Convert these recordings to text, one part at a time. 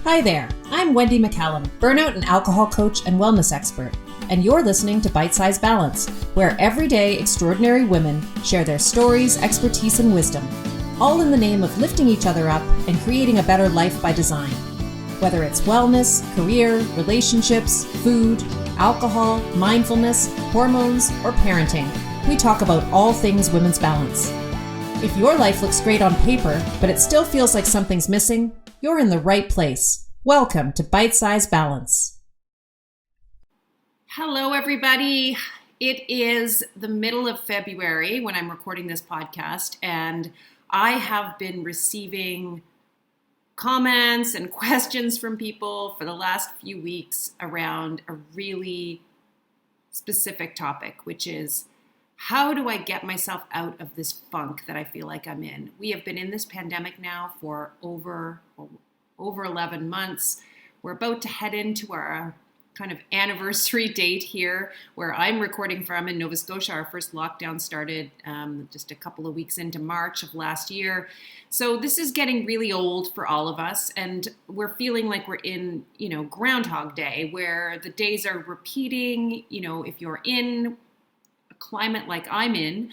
Hi there, I'm Wendy McCallum, Burnout and Alcohol Coach and Wellness Expert, and you're listening to Bite Size Balance, where everyday extraordinary women share their stories, expertise, and wisdom, all in the name of lifting each other up and creating a better life by design. Whether it's wellness, career, relationships, food, alcohol, mindfulness, hormones, or parenting, we talk about all things women's balance. If your life looks great on paper, but it still feels like something's missing, you're in the right place. Welcome to Bite Size Balance. Hello, everybody. It is the middle of February when I'm recording this podcast, and I have been receiving comments and questions from people for the last few weeks around a really specific topic, which is, how do I get myself out of this funk that I feel like I'm in? We have been in this pandemic now for over 11 months. We're about to head into our kind of anniversary date here, where I'm recording from in Nova Scotia. Our first lockdown started just a couple of weeks into March of last year. So this is getting really old for all of us, and we're feeling like we're in, Groundhog Day, where the days are repeating. If you're in climate like I'm in,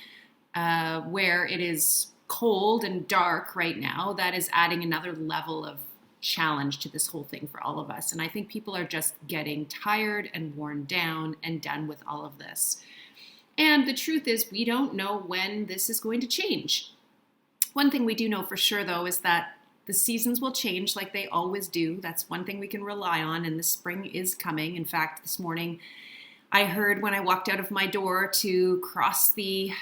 where it is cold and dark right now, that is adding another level of challenge to this whole thing for all of us. And I think people are just getting tired and worn down and done with all of this. And the truth is, we don't know when this is going to change. One thing we do know for sure, though, is that the seasons will change like they always do. That's one thing we can rely on, and the spring is coming. In fact, this morning, I heard when I walked out of my door to cross the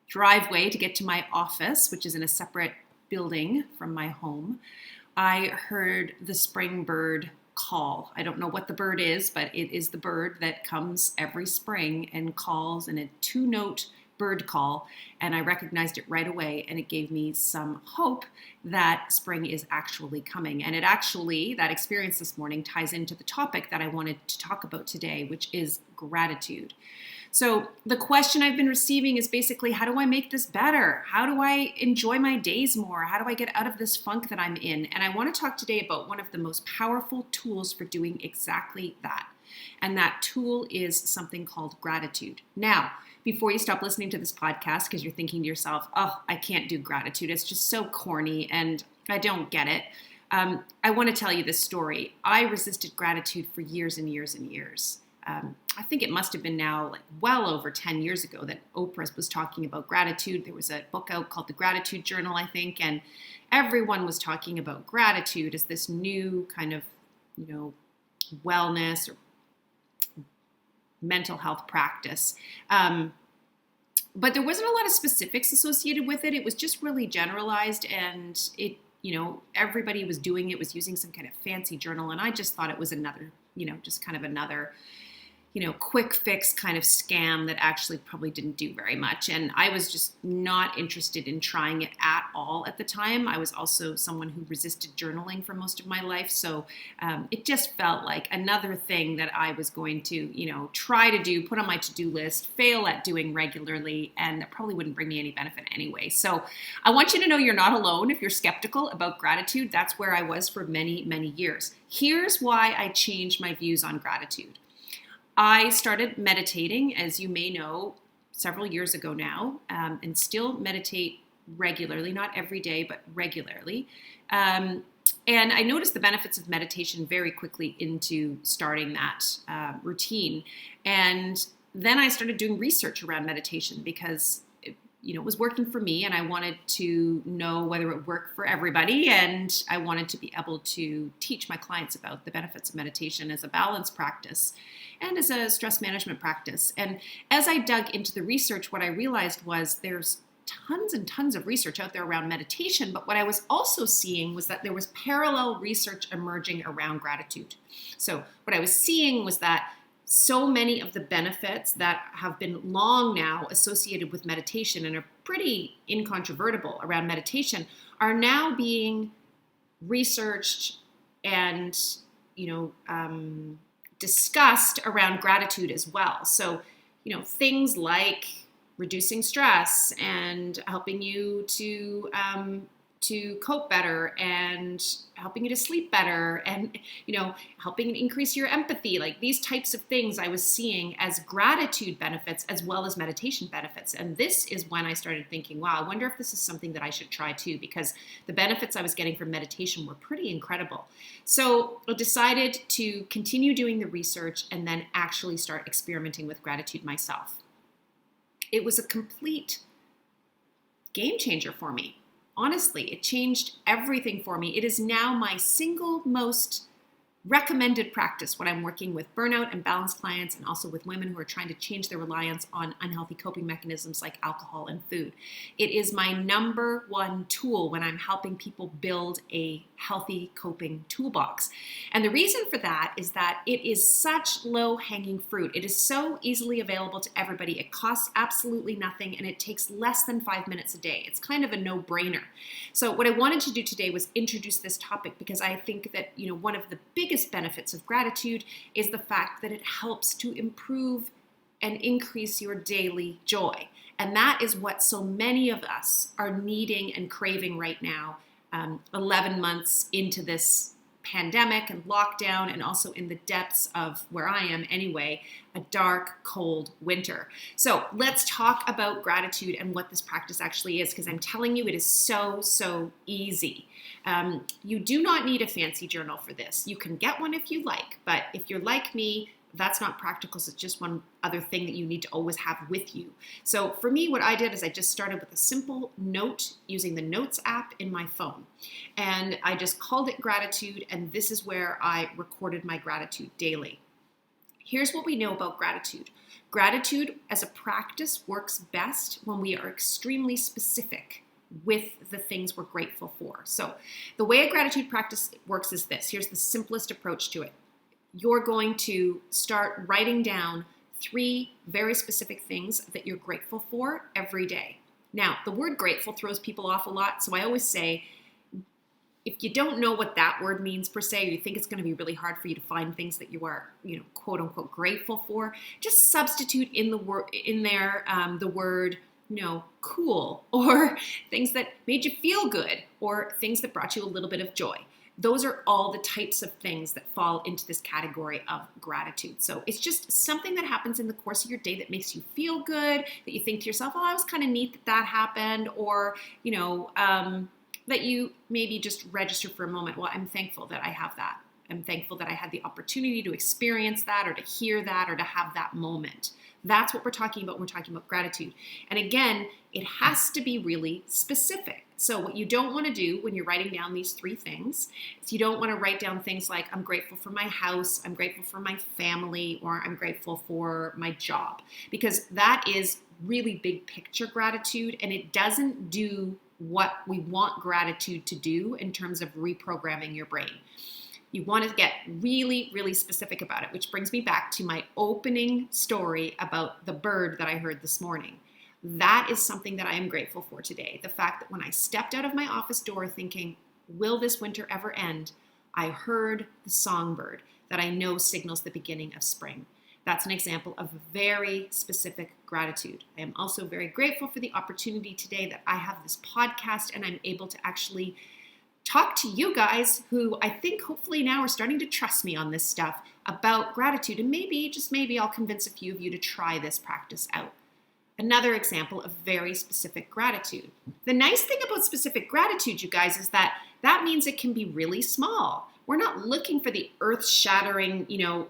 driveway to get to my office, which is in a separate building from my home, I heard the spring bird call. I don't know what the bird is, but it is the bird that comes every spring and calls in a 2-note bird call, and I recognized it right away, and it gave me some hope that spring is actually coming. And that experience this morning ties into the topic that I wanted to talk about today, which is gratitude. So the question I've been receiving is basically, how do I make this better? How do I enjoy my days more? How do I get out of this funk that I'm in? And I want to talk today about one of the most powerful tools for doing exactly that. And that tool is something called gratitude. Now, before you stop listening to this podcast, because you're thinking to yourself, oh, I can't do gratitude. It's just so corny and I don't get it. I want to tell you this story. I resisted gratitude for years and years and years. I think it must have been now well over 10 years ago that Oprah was talking about gratitude. There was a book out called The Gratitude Journal, I think, and everyone was talking about gratitude as this new kind of, wellness or mental health practice. But there wasn't a lot of specifics associated with it. It was just really generalized, and it, everybody was doing it, was using some kind of fancy journal. And I just thought it was another, just kind of another, quick fix kind of scam that actually probably didn't do very much. And I was just not interested in trying it at all at the time. I was also someone who resisted journaling for most of my life. So it just felt like another thing that I was going to, try to do, put on my to-do list, fail at doing regularly, and that probably wouldn't bring me any benefit anyway. So I want you to know you're not alone if you're skeptical about gratitude. That's where I was for many, many years. Here's why I changed my views on gratitude. I started meditating, as you may know, several years ago now, and still meditate regularly, not every day, but regularly. And I noticed the benefits of meditation very quickly into starting that routine. And then I started doing research around meditation because it was working for me, and I wanted to know whether it worked for everybody, and I wanted to be able to teach my clients about the benefits of meditation as a balance practice and as a stress management practice. And as I dug into the research, what I realized was there's tons and tons of research out there around meditation, but what I was also seeing was that there was parallel research emerging around gratitude. So what I was seeing was that so many of the benefits that have been long now associated with meditation and are pretty incontrovertible around meditation are now being researched and, discussed around gratitude as well. So, things like reducing stress and helping you to to cope better and helping you to sleep better and, helping increase your empathy. Like these types of things I was seeing as gratitude benefits as well as meditation benefits. And this is when I started thinking, wow, I wonder if this is something that I should try too, because the benefits I was getting from meditation were pretty incredible. So I decided to continue doing the research and then actually start experimenting with gratitude myself. It was a complete game changer for me. Honestly, it changed everything for me. It is now my single most recommended practice when I'm working with burnout and balance clients, and also with women who are trying to change their reliance on unhealthy coping mechanisms like alcohol and food. It is my number one tool when I'm helping people build a healthy coping toolbox. And the reason for that is that it is such low-hanging fruit. It is so easily available to everybody. It costs absolutely nothing, and it takes less than 5 minutes a day. It's kind of a no-brainer. So what I wanted to do today was introduce this topic, because I think that, one of the biggest benefits of gratitude is the fact that it helps to improve and increase your daily joy. And that is what so many of us are needing and craving right now, 11 months into this pandemic and lockdown, and also in the depths of, where I am anyway, a dark, cold winter. So let's talk about gratitude and what this practice actually is, because I'm telling you, it is so, so easy. You do not need a fancy journal for this. You can get one if you like, but if you're like me, that's not practical. So it's just one other thing that you need to always have with you. So for me, what I did is I just started with a simple note using the Notes app in my phone. And I just called it gratitude, and this is where I recorded my gratitude daily. Here's what we know about gratitude. Gratitude as a practice works best when we are extremely specific with the things we're grateful for. So the way a gratitude practice works is this. Here's the simplest approach to it. You're going to start writing down 3 very specific things that you're grateful for every day. Now, the word grateful throws people off a lot, so I always say, if you don't know what that word means per se, or you think it's going to be really hard for you to find things that you are, quote unquote, grateful for, just substitute in the word the word, cool, or things that made you feel good, or things that brought you a little bit of joy. Those are all the types of things that fall into this category of gratitude. So it's just something that happens in the course of your day that makes you feel good, that you think to yourself, oh, it was kind of neat that happened, or, that you maybe just register for a moment. Well, I'm thankful that I have that. I'm thankful that I had the opportunity to experience that, or to hear that, or to have that moment. That's what we're talking about when we're talking about gratitude. And again, it has to be really specific. So what you don't want to do when you're writing down these 3 things is you don't want to write down things like, I'm grateful for my house, I'm grateful for my family, or I'm grateful for my job, because that is really big picture gratitude, and it doesn't do what we want gratitude to do in terms of reprogramming your brain. You want to get really, really specific about it, which brings me back to my opening story about the bird that I heard this morning. That is something that I am grateful for today. The fact that when I stepped out of my office door thinking, will this winter ever end? I heard the songbird that I know signals the beginning of spring. That's an example of very specific gratitude. I am also very grateful for the opportunity today that I have this podcast, and I'm able to actually talk to you guys who I think hopefully now are starting to trust me on this stuff about gratitude. And maybe, just maybe, I'll convince a few of you to try this practice out. Another example of very specific gratitude. The nice thing about specific gratitude, you guys, is that means it can be really small. We're not looking for the earth-shattering,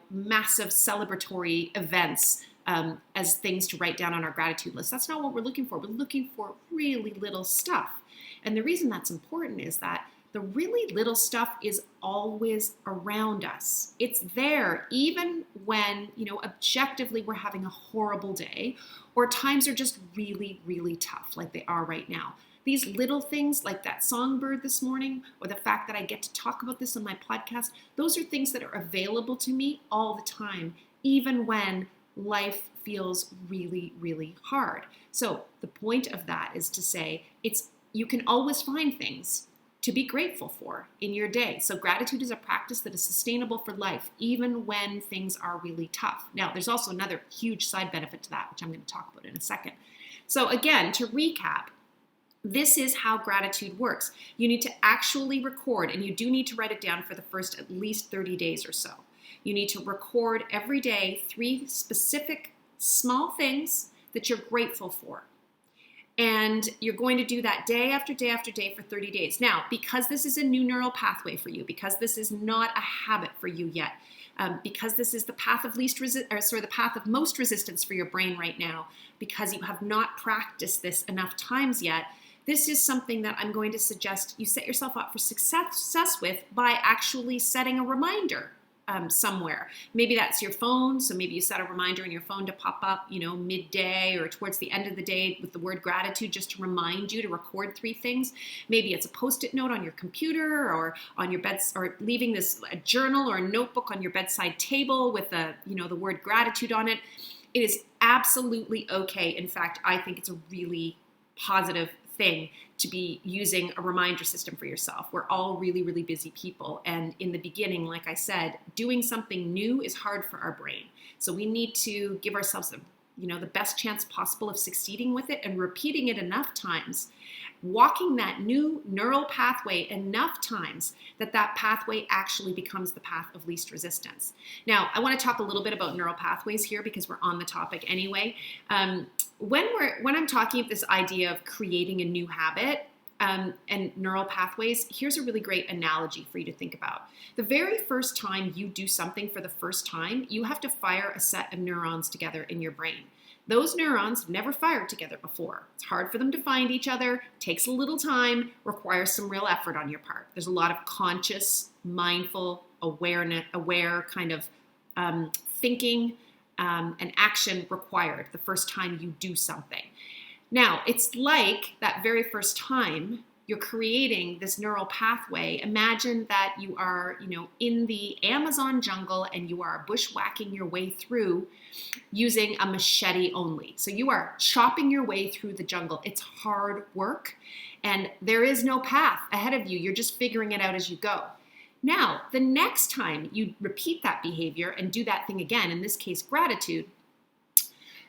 massive celebratory events as things to write down on our gratitude list. That's not what we're looking for. We're looking for really little stuff. And the reason that's important is that the really little stuff is always around us. It's there even when, objectively we're having a horrible day, or times are just really, really tough like they are right now. These little things like that songbird this morning, or the fact that I get to talk about this on my podcast, those are things that are available to me all the time, even when life feels really, really hard. So the point of that is to say you can always find things to be grateful for in your day. So gratitude is a practice that is sustainable for life, even when things are really tough. Now, there's also another huge side benefit to that, which I'm going to talk about in a second. So again, to recap, This is how gratitude works. You need to actually record, and you do need to write it down for the first at least 30 days or so. You need to record every day 3 specific small things that you're grateful for. And you're going to do that day after day after day for 30 days. Now, because this is a new neural pathway for you, because this is not a habit for you yet, because this is the path of the path of most resistance for your brain right now, because you have not practiced this enough times yet, this is something that I'm going to suggest you set yourself up for success with by actually setting a reminder somewhere. Maybe that's your phone. So maybe you set a reminder in your phone to pop up, midday or towards the end of the day with the word gratitude, just to remind you to record 3 things. Maybe it's a Post-it note on your computer or on your bed, or leaving a journal or a notebook on your bedside table with the word gratitude on it. It is absolutely okay. In fact, I think it's a really positive thing to be using a reminder system for yourself. We're all really, really busy people. And in the beginning, like I said, doing something new is hard for our brain. So we need to give ourselves the best chance possible of succeeding with it and repeating it enough times, walking that new neural pathway enough times that pathway actually becomes the path of least resistance. Now, I want to talk a little bit about neural pathways here because we're on the topic anyway. When I'm talking about this idea of creating a new habit and neural pathways, here's a really great analogy for you to think about. The very first time you do something for the first time, you have to fire a set of neurons together in your brain. Those neurons have never fired together before. It's hard for them to find each other, takes a little time, requires some real effort on your part. There's a lot of conscious, mindful, aware kind of thinking and action required the first time you do something. Now, it's like that very first time you're creating this neural pathway. Imagine that you are, in the Amazon jungle and you are bushwhacking your way through using a machete only. So you are chopping your way through the jungle. It's hard work and there is no path ahead of you. You're just figuring it out as you go. Now, the next time you repeat that behavior and do that thing again, in this case, gratitude,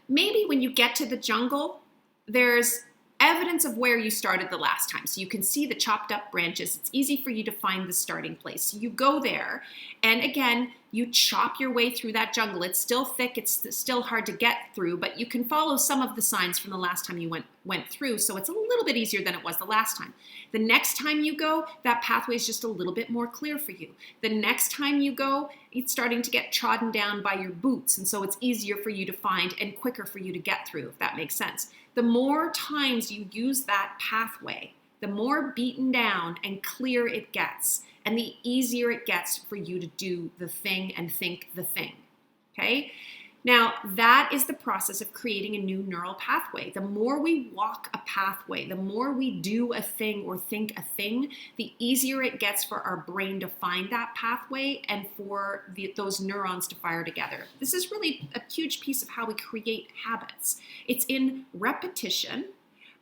maybe when you get to the jungle, there's evidence of where you started the last time. So you can see the chopped up branches. It's easy for you to find the starting place. So you go there and again, you chop your way through that jungle. It's still thick. It's still hard to get through, but you can follow some of the signs from the last time you went through. So it's a little bit easier than it was the last time. The next time you go, that pathway is just a little bit more clear for you. The next time you go, it's starting to get trodden down by your boots. And so it's easier for you to find and quicker for you to get through, if that makes sense. The more times you use that pathway, the more beaten down and clear it gets, and the easier it gets for you to do the thing and think the thing, okay? Now, that is the process of creating a new neural pathway. The more we walk a pathway, the more we do a thing or think a thing, the easier it gets for our brain to find that pathway and for those neurons to fire together. This is really a huge piece of how we create habits. It's in repetition,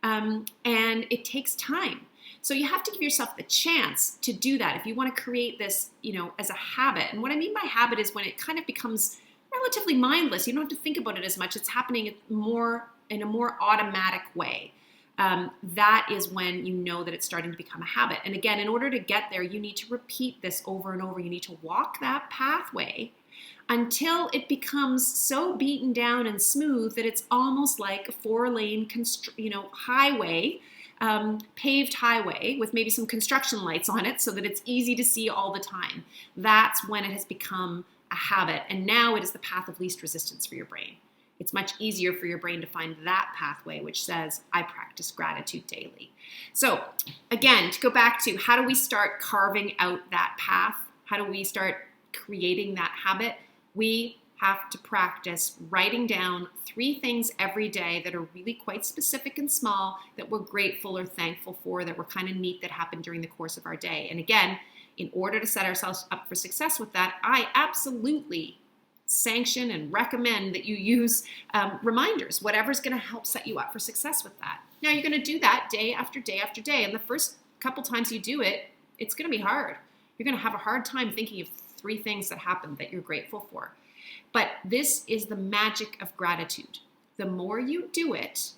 and it takes time. So you have to give yourself the chance to do that if you want to create this, as a habit. And what I mean by habit is when it kind of becomes relatively mindless. You don't have to think about it as much. It's happening in a more automatic way. That is when you know that it's starting to become a habit. And again, in order to get there, you need to repeat this over and over. You need to walk that pathway until it becomes so beaten down and smooth that it's almost like a 4-lane, highway, paved highway with maybe some construction lights on it so that it's easy to see all the time. That's when it has become a habit. And now it is the path of least resistance for your brain. It's much easier for your brain to find that pathway, which says, I practice gratitude daily. So again, to go back to how do we start carving out that path? How do we start creating that habit? We have to practice writing down 3 things every day that are really quite specific and small that we're grateful or thankful for, that were kind of neat that happened during the course of our day. And again, in order to set ourselves up for success with that, I absolutely sanction and recommend that you use reminders, whatever's going to help set you up for success with that. Now, you're going to do that day after day after day. And the first couple times you do it, it's going to be hard. You're going to have a hard time thinking of 3 things that happened that you're grateful for. But this is the magic of gratitude. The more you do it,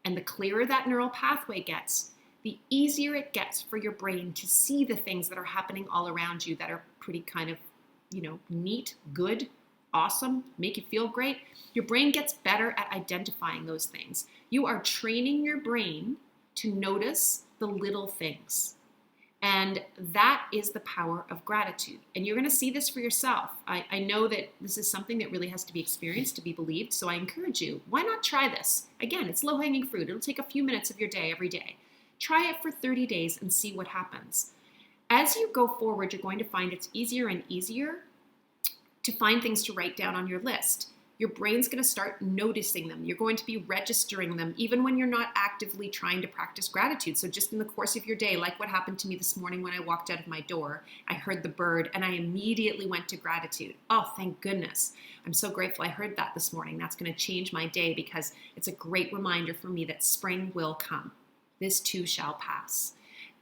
and the clearer that neural pathway gets, the easier it gets for your brain to see the things that are happening all around you that are pretty kind of, neat, good, awesome, make you feel great. Your brain gets better at identifying those things. You are training your brain to notice the little things. And that is the power of gratitude. And you're going to see this for yourself. I know that this is something that really has to be experienced to be believed. So I encourage you, why not try this? Again, it's low-hanging fruit. It'll take a few minutes of your day every day. Try it for 30 days and see what happens. As you go forward, you're going to find it's easier and easier to find things to write down on your list. Your brain's going to start noticing them. You're going to be registering them even when you're not actively trying to practice gratitude. So just in the course of your day, like what happened to me this morning when I walked out of my door, I heard the bird and I immediately went to gratitude. Oh, thank goodness. I'm so grateful I heard that this morning. That's going to change my day because it's a great reminder for me that spring will come. This too shall pass.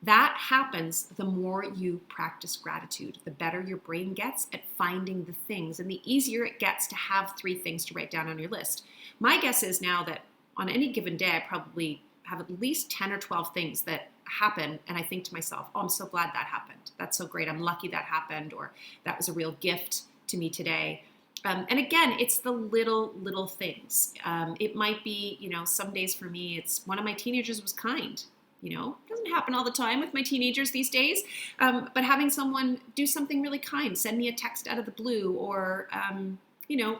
That happens the more you practice gratitude, the better your brain gets at finding the things and the easier it gets to have 3 things to write down on your list. My guess is now that on any given day, I probably have at least 10 or 12 things that happen. And I think to myself, oh, I'm so glad that happened. That's so great. I'm lucky that happened, or that was a real gift to me today. And again, it's the little things. It might be, some days for me, it's one of my teenagers was kind. It doesn't happen all the time with my teenagers these days, but having someone do something really kind, send me a text out of the blue, or,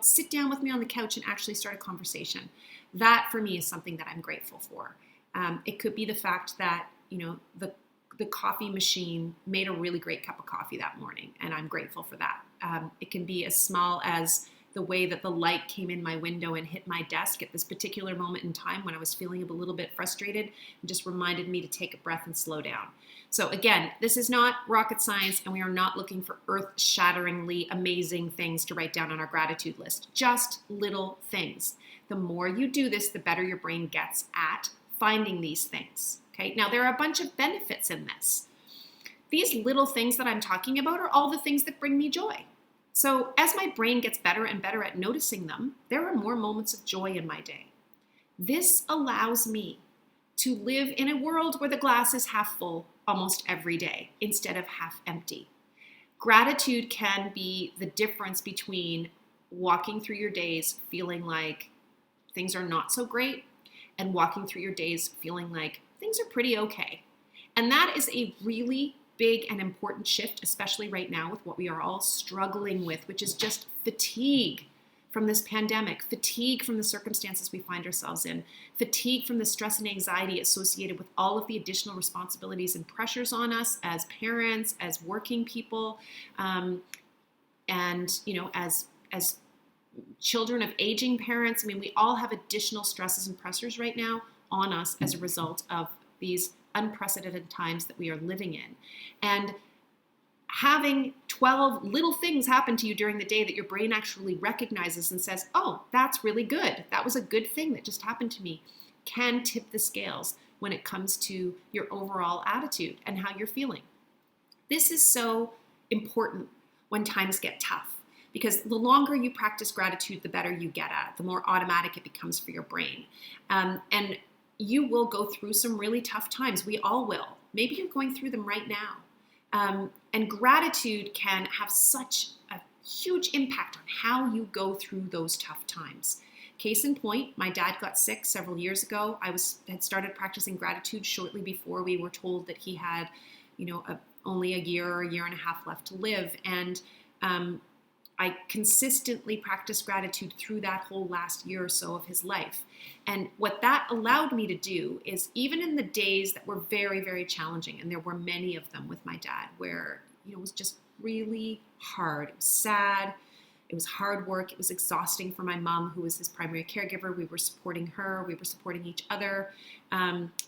sit down with me on the couch and actually start a conversation. That for me is something that I'm grateful for. It could be the fact that, the coffee machine made a really great cup of coffee that morning, and I'm grateful for that. It can be as small as the way that the light came in my window and hit my desk at this particular moment in time when I was feeling a little bit frustrated, and just reminded me to take a breath and slow down. So again, this is not rocket science, and we are not looking for earth-shatteringly amazing things to write down on our gratitude list. Just little things. The more you do this, the better your brain gets at finding these things. Okay? Now, there are a bunch of benefits in this. These little things that I'm talking about are all the things that bring me joy. So as my brain gets better and better at noticing them, there are more moments of joy in my day. This allows me to live in a world where the glass is half full almost every day instead of half empty. Gratitude can be the difference between walking through your days feeling like things are not so great and walking through your days feeling like things are pretty okay. And that is a really big and important shift, especially right now with what we are all struggling with, which is just fatigue from this pandemic, fatigue from the circumstances we find ourselves in, fatigue from the stress and anxiety associated with all of the additional responsibilities and pressures on us as parents, as working people, and as children of aging parents. I mean, we all have additional stresses and pressures right now on us as a result of these unprecedented times that we are living in. And having 12 little things happen to you during the day that your brain actually recognizes and says, oh, that's really good. That was a good thing that just happened to me, can tip the scales when it comes to your overall attitude and how you're feeling. This is so important when times get tough, because the longer you practice gratitude, the better you get at it, the more automatic it becomes for your brain. And you will go through some really tough times. We all will. Maybe you're going through them right now. And gratitude can have such a huge impact on how you go through those tough times. Case in point, my dad got sick several years ago. I had started practicing gratitude shortly before we were told that he had, only a year or a year and a half left to live. And I consistently practiced gratitude through that whole last year or so of his life. And what that allowed me to do is, even in the days that were very, very challenging, and there were many of them with my dad, where it was just really hard. It was sad. It was hard work. It was exhausting for my mom, who was his primary caregiver. We were supporting her. We were supporting each other.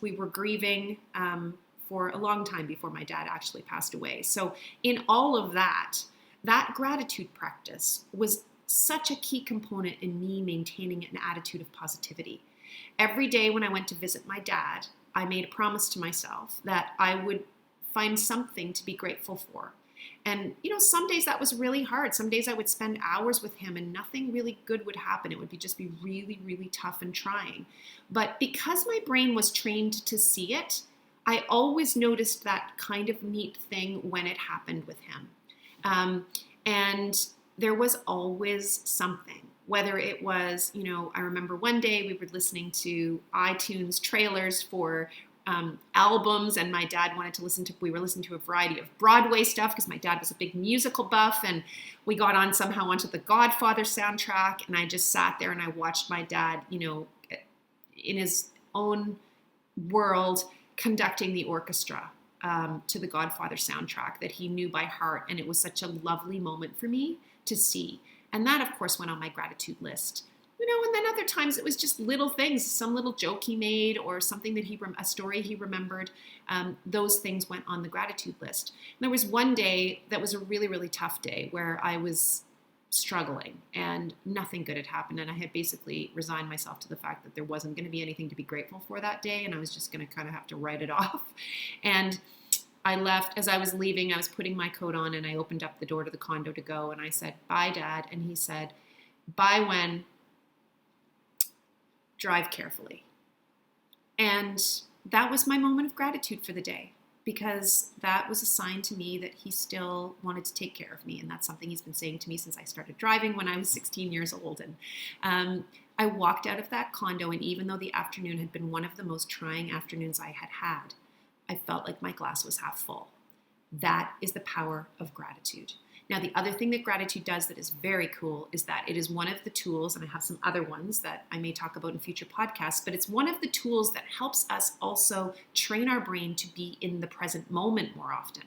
We were grieving for a long time before my dad actually passed away. So in all of that gratitude practice was such a key component in me maintaining an attitude of positivity. Every day when I went to visit my dad, I made a promise to myself that I would find something to be grateful for. And, some days that was really hard. Some days I would spend hours with him and nothing really good would happen. It would just be really, really tough and trying. But because my brain was trained to see it, I always noticed that kind of neat thing when it happened with him. And there was always something, whether it was, I remember one day we were listening to iTunes trailers for albums, and my dad wanted to we were listening to a variety of Broadway stuff because my dad was a big musical buff, and we got somehow onto the Godfather soundtrack, and I just sat there and I watched my dad, in his own world conducting the orchestra to the Godfather soundtrack that he knew by heart, and it was such a lovely moment for me to see. And that, of course, went on my gratitude list. And then other times it was just little things, some little joke he made or something that a story he remembered. Those things went on the gratitude list. And there was one day that was a really, really tough day where I was struggling and nothing good had happened. And I had basically resigned myself to the fact that there wasn't going to be anything to be grateful for that day. And I was just going to kind of have to write it off. And I left. As I was leaving, I was putting my coat on and I opened up the door to the condo to go. And I said, "Bye, Dad." And he said, "Bye when? Drive carefully." And that was my moment of gratitude for the day, because that was a sign to me that he still wanted to take care of me. And that's something he's been saying to me since I started driving when I was 16 years old. And I walked out of that condo, and even though the afternoon had been one of the most trying afternoons I had had, I felt like my glass was half full. That is the power of gratitude. Now, the other thing that gratitude does that is very cool is that it is one of the tools, and I have some other ones that I may talk about in future podcasts, but it's one of the tools that helps us also train our brain to be in the present moment more often.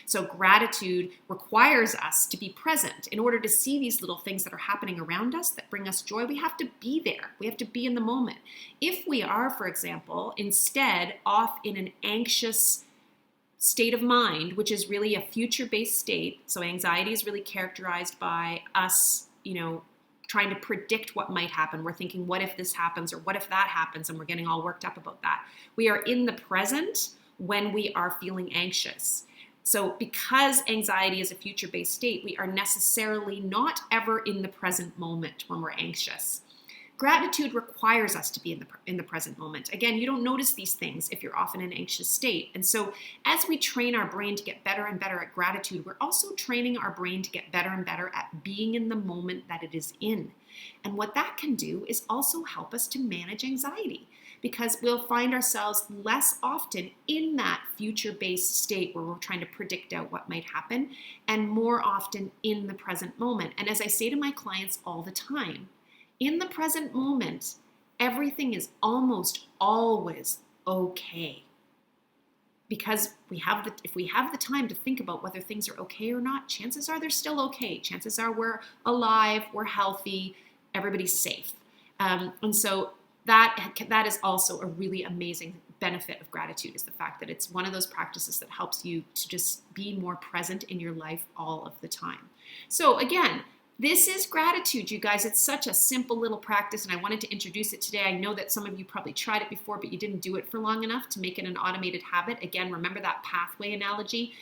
So gratitude requires us to be present. In order to see these little things that are happening around us that bring us joy, we have to be there. We have to be in the moment. If we are, for example, instead off in an anxious state of mind, which is really a future-based state. So anxiety is really characterized by us, trying to predict what might happen. We're thinking, what if this happens, or what if that happens? And we're getting all worked up about that. We are in the present when we are feeling anxious. So because anxiety is a future-based state, we are necessarily not ever in the present moment when we're anxious. Gratitude requires us to be in the present moment. Again, you don't notice these things if you're often in an anxious state. And so as we train our brain to get better and better at gratitude, we're also training our brain to get better and better at being in the moment that it is in. And what that can do is also help us to manage anxiety, because we'll find ourselves less often in that future-based state where we're trying to predict out what might happen, and more often in the present moment. And as I say to my clients all the time, in the present moment, everything is almost always okay. Because if we have the time to think about whether things are okay or not, chances are they're still okay. Chances are we're alive, we're healthy, everybody's safe. And so that is also a really amazing benefit of gratitude, is the fact that it's one of those practices that helps you to just be more present in your life all of the time. So again, this is gratitude, you guys. It's such a simple little practice, and I wanted to introduce it today. I know that some of you probably tried it before, but you didn't do it for long enough to make it an automated habit. Again, remember that pathway analogy.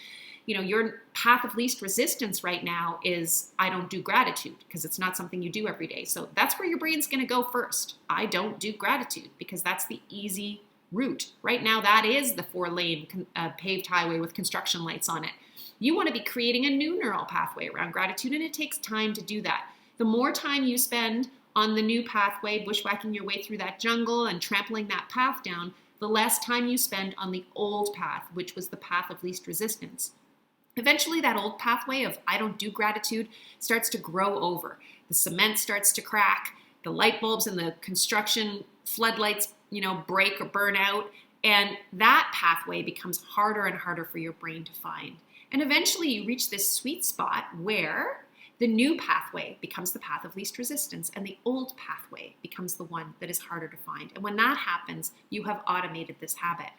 Your path of least resistance right now is I don't do gratitude, because it's not something you do every day. So that's where your brain's going to go first. I don't do gratitude, because that's the easy route. Right now, that is the 4-lane paved highway with construction lights on it. You want to be creating a new neural pathway around gratitude, and it takes time to do that. The more time you spend on the new pathway, bushwhacking your way through that jungle and trampling that path down, the less time you spend on the old path, which was the path of least resistance. Eventually, that old pathway of I don't do gratitude starts to grow over. The cement starts to crack, the light bulbs and the construction floodlights, break or burn out, and that pathway becomes harder and harder for your brain to find. And eventually you reach this sweet spot where the new pathway becomes the path of least resistance, and the old pathway becomes the one that is harder to find. And when that happens, you have automated this habit.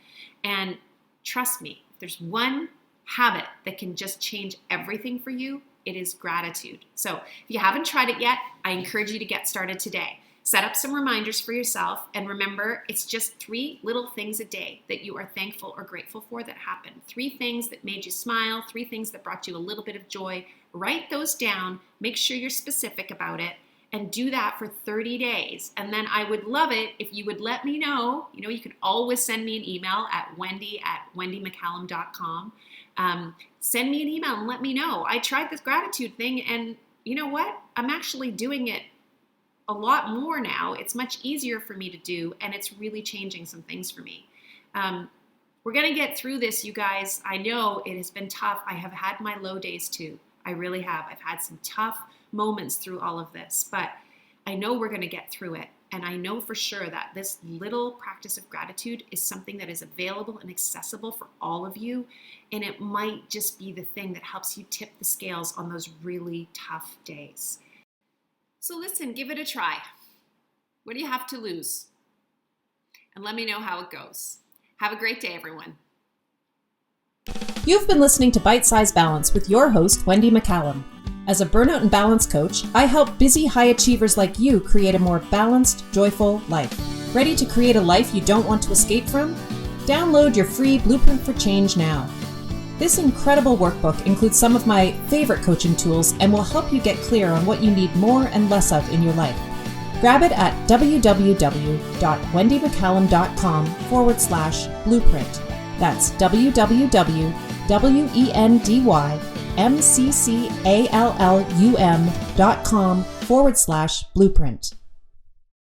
And trust me, if there's one habit that can just change everything for you, it is gratitude. So if you haven't tried it yet, I encourage you to get started today. Set up some reminders for yourself, and remember, it's just 3 little things a day that you are thankful or grateful for that happened. 3 things that made you smile, 3 things that brought you a little bit of joy. Write those down, make sure you're specific about it, and do that for 30 days. And then I would love it if you would let me know. You know, you can always send me an email at wendy@wendymccallum.com. Send me an email and let me know. I tried this gratitude thing, and you know what? I'm actually doing it a lot more now. It's much easier for me to do, and it's really changing some things for me. We're going to get through this, you guys. I know it has been tough. I have had my low days too. I really have. I've had some tough moments through all of this, but I know we're going to get through it. And I know for sure that this little practice of gratitude is something that is available and accessible for all of you. And it might just be the thing that helps you tip the scales on those really tough days. So listen, give it a try. What do you have to lose? And let me know how it goes. Have a great day, everyone. You've been listening to Bite Size Balance with your host, Wendy McCallum. As a burnout and balance coach, I help busy high achievers like you create a more balanced, joyful life. Ready to create a life you don't want to escape from? Download your free Blueprint for Change now. This incredible workbook includes some of my favorite coaching tools and will help you get clear on what you need more and less of in your life. Grab it at www.wendymccallum.com/blueprint. That's www.wendymccallum.com/blueprint.